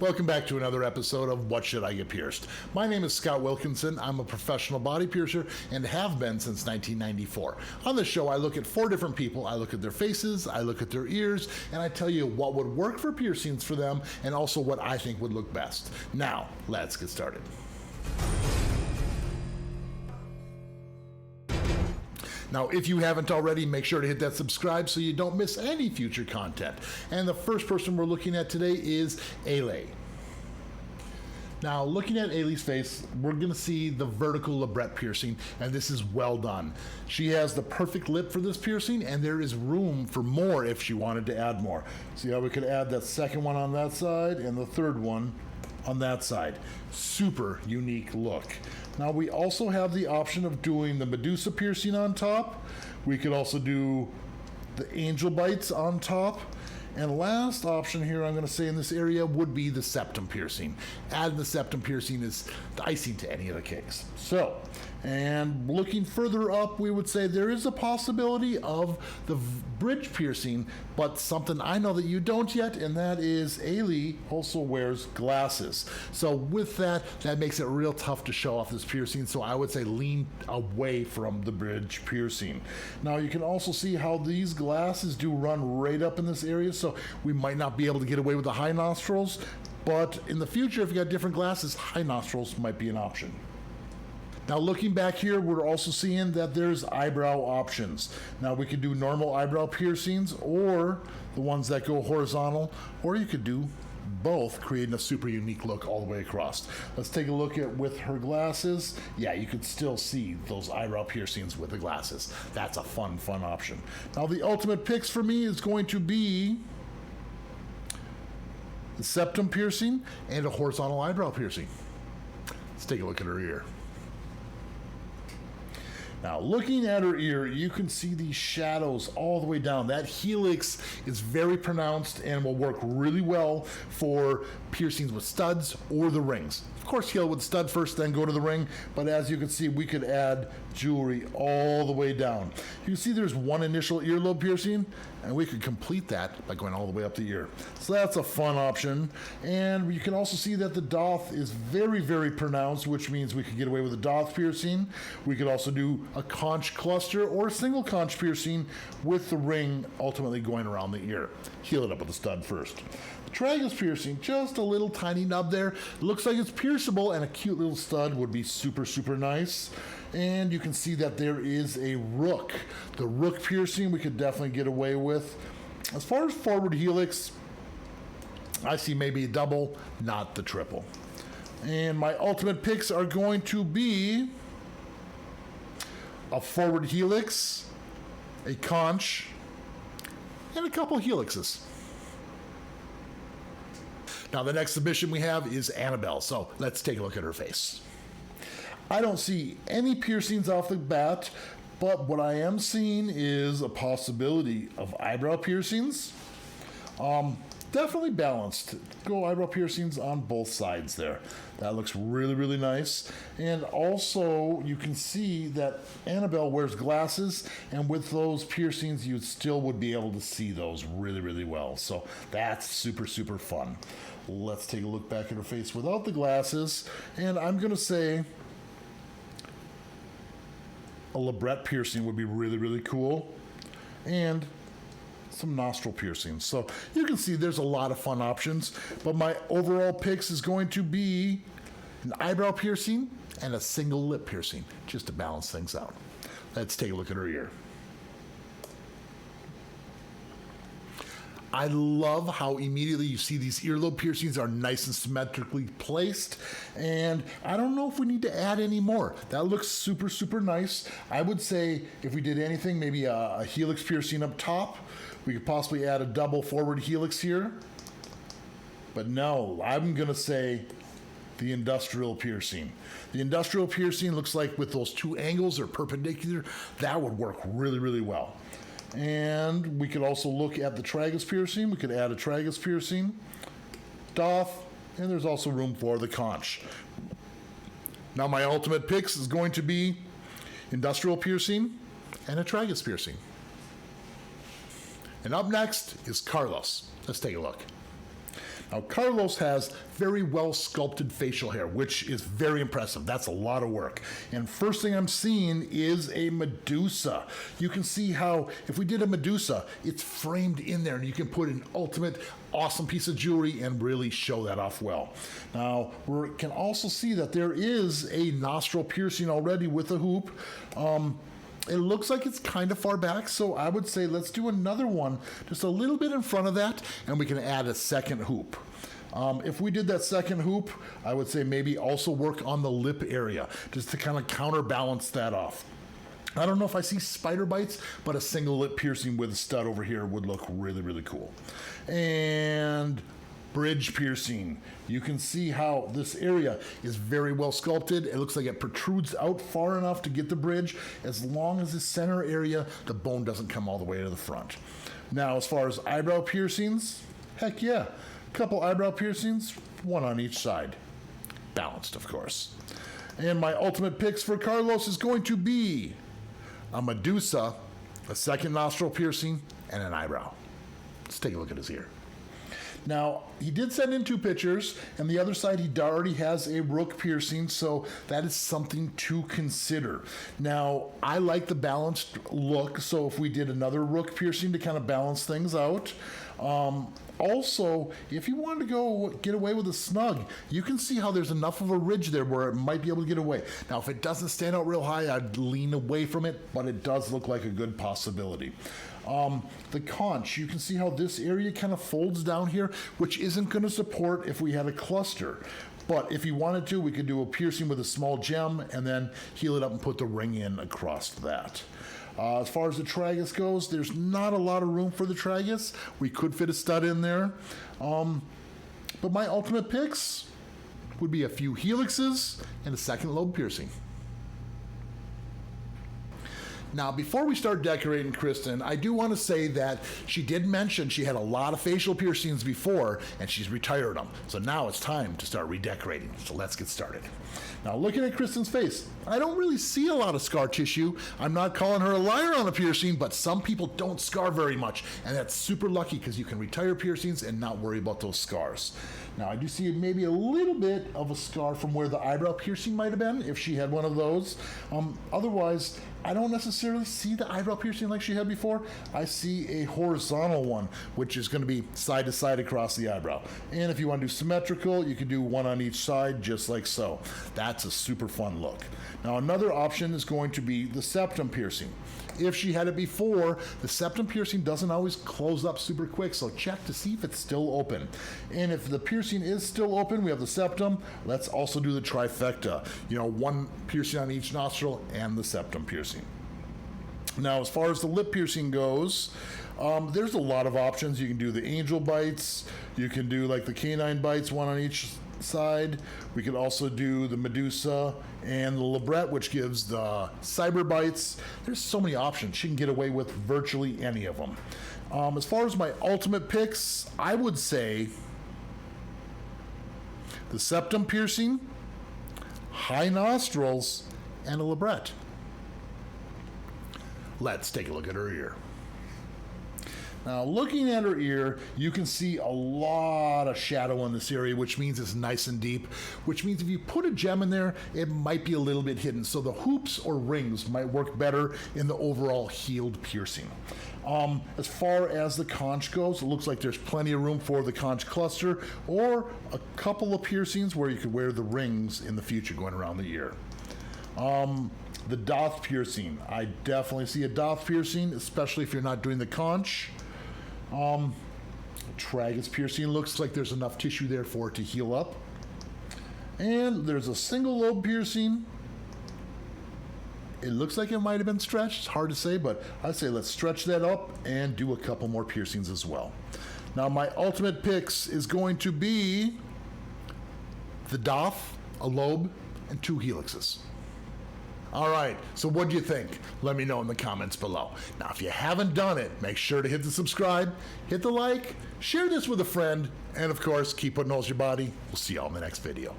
Welcome back to another episode of What Should I Get Pierced? My name is Scott Wilkinson. I'm a professional body piercer and have been since 1994. On this show, I look at 4 different people. I look at their faces, I look at their ears, and I tell you what would work for piercings for them and also what I think would look best. Now, let's get started. Now, if you haven't already, make sure to hit that subscribe so you don't miss any future content. And the first person we're looking at today is Hailey. Now, looking at Hailey's face, we're going to see the vertical labret piercing, and this is well done. She has the perfect lip for this piercing, and there is room for more if she wanted to add more. See how we could add that second one on that side and the third one on that side. Super unique look. Now we also have the option of doing the Medusa piercing on top. We could also do the angel bites on top. And last option here I'm going to say in this area would be the septum piercing. Adding the septum piercing is the icing to any of the cakes. So, and looking further up, we would say there is a possibility of the bridge piercing, but something I know that you don't yet, and that is Hailey also wears glasses. So with that, that makes it real tough to show off this piercing, so I would say lean away from the bridge piercing. Now you can also see how these glasses do run right up in this area, so we might not be able to get away with the high nostrils, but in the future, if you got different glasses, high nostrils might be an option. Now looking back here, we're also seeing that there's eyebrow options. Now we could do normal eyebrow piercings or the ones that go horizontal, or you could do both, creating a super unique look all the way across. Let's take a look at with her glasses. Yeah, you could still see those eyebrow piercings with the glasses. That's a fun option. Now the ultimate picks for me is going to be the septum piercing and a horizontal eyebrow piercing. Let's take a look at her ear. Now, looking at her ear, you can see these shadows all the way down. That helix is very pronounced and will work really well for piercings with studs or the rings. Of course, heal with stud first, then go to the ring, but as you can see, we could add jewelry all the way down. You can see there's one initial earlobe piercing, and we could complete that by going all the way up the ear. So that's a fun option. And you can also see that the doth is very pronounced, which means we could get away with a doth piercing. We could also do a conch cluster or a single conch piercing with the ring ultimately going around the ear. Heal it up with a stud first. The tragus piercing, just a little tiny nub there. Looks like it's pierceable, and a cute little stud would be super nice. And you can see that there is a rook. The rook piercing we could definitely get away with. As far as forward helix, I see maybe a double, not the triple. And my ultimate picks are going to be a forward helix, a conch, and a couple helixes. Now the next submission we have is Annabelle, so let's take a look at her face. I don't see any piercings off the bat, but what I am seeing is a possibility of eyebrow piercings. Definitely balanced. Go eyebrow piercings on both sides there. That looks really nice. And also you can see that Annabelle wears glasses, and with those piercings you still would be able to see those really well. So that's super fun. Let's take a look back at her face without the glasses, and I'm gonna say a labret piercing would be really cool, and some nostril piercings. So you can see there's a lot of fun options, but my overall picks is going to be an eyebrow piercing and a single lip piercing, just to balance things out. Let's take a look at her ear. I love how immediately you see these earlobe piercings are nice and symmetrically placed, and I don't know if we need to add any more. That looks super nice. I would say if we did anything, maybe a helix piercing up top. We could possibly add a double forward helix here. But no, I'm gonna say the industrial piercing. The industrial piercing looks like with those 2 angles are perpendicular. That would work really well. And we could also look at the tragus piercing. We could add a tragus piercing, doth, and there's also room for the conch. Now my ultimate picks is going to be industrial piercing and a tragus piercing. And up next is Carlos. Let's take a look. Now, Carlos has very well sculpted facial hair, which is very impressive. That's a lot of work. And first thing I'm seeing is a Medusa. You can see how if we did a Medusa, it's framed in there and you can put an ultimate awesome piece of jewelry and really show that off well. Now, we can also see that there is a nostril piercing already with a hoop. It looks like it's kind of far back, so I would say let's do another one just a little bit in front of that, and we can add a second hoop. If we did that second hoop, I would say maybe also work on the lip area, just to kind of counterbalance that off. I don't know if I see spider bites, but a single lip piercing with a stud over here would look really, really cool. And bridge piercing. You can see how this area is very well sculpted. It looks like it protrudes out far enough to get the bridge, as long as the center area, the bone doesn't come all the way to the front. Now, as far as eyebrow piercings, heck yeah. A couple eyebrow piercings, one on each side. Balanced, of course. And my ultimate picks for Carlos is going to be a Medusa, a second nostril piercing, and an eyebrow. Let's take a look at his ear. Now, he did send in 2 pictures, and the other side he already has a rook piercing, so that is something to consider. Now, I like the balanced look, so if we did another rook piercing to kind of balance things out. Also, if you wanted to go get away with a snug, you can see how there's enough of a ridge there where it might be able to get away. Now, if it doesn't stand out real high, I'd lean away from it, but it does look like a good possibility. The conch, you can see how this area kind of folds down here, which isn't going to support if we had a cluster. But if you wanted to, we could do a piercing with a small gem and then heal it up and put the ring in across that. As far as the tragus goes, there's not a lot of room for the tragus. We could fit a stud in there. But my ultimate picks would be a few helixes and a second lobe piercing. Now, before we start decorating Kristen, I do want to say that she did mention she had a lot of facial piercings before, and she's retired them. So now it's time to start redecorating. So let's get started. Now, looking at Kristen's face, I don't really see a lot of scar tissue. I'm not calling her a liar on a piercing, but some people don't scar very much, and that's super lucky because you can retire piercings and not worry about those scars. Now, I do see maybe a little bit of a scar from where the eyebrow piercing might have been, if she had one of those. Otherwise, I don't necessarily see the eyebrow piercing like she had before. I see a horizontal one, which is going to be side to side across the eyebrow. And if you want to do symmetrical, you can do one on each side, just like so. That's a super fun look. Now, another option is going to be the septum piercing. If she had it before, the septum piercing doesn't always close up super quick, so check to see if it's still open. And if the piercing is still open, we have the septum. Let's also do the trifecta. You know, one piercing on each nostril and the septum piercing. Now, as far as the lip piercing goes, there's a lot of options. You can do the angel bites. You can do like the canine bites, one on each side. We could also do the Medusa and the Libret, which gives the cyber bites. There's so many options. She can get away with virtually any of them. As far as my ultimate picks, I would say the septum piercing, high nostrils, and a Libret. Let's take a look at her ear. Now, looking at her ear, you can see a lot of shadow in this area, which means it's nice and deep, which means if you put a gem in there, it might be a little bit hidden. So the hoops or rings might work better in the overall healed piercing. As far as the conch goes, it looks like there's plenty of room for the conch cluster or a couple of piercings where you could wear the rings in the future going around the ear. The doth piercing, I definitely see a doth piercing, especially if you're not doing the conch. Tragus piercing looks like there's enough tissue there for it to heal up. And there's a single lobe piercing. It looks like it might have been stretched. It's hard to say, but I'd say let's stretch that up and do a couple more piercings as well. Now, my ultimate picks is going to be the doth, a lobe, and 2 helixes. All right, so what do you think? Let me know in the comments below. Now, if you haven't done it, make sure to hit the subscribe, hit the like, share this with a friend, and of course, keep putting holes in your body. We'll see you all in the next video.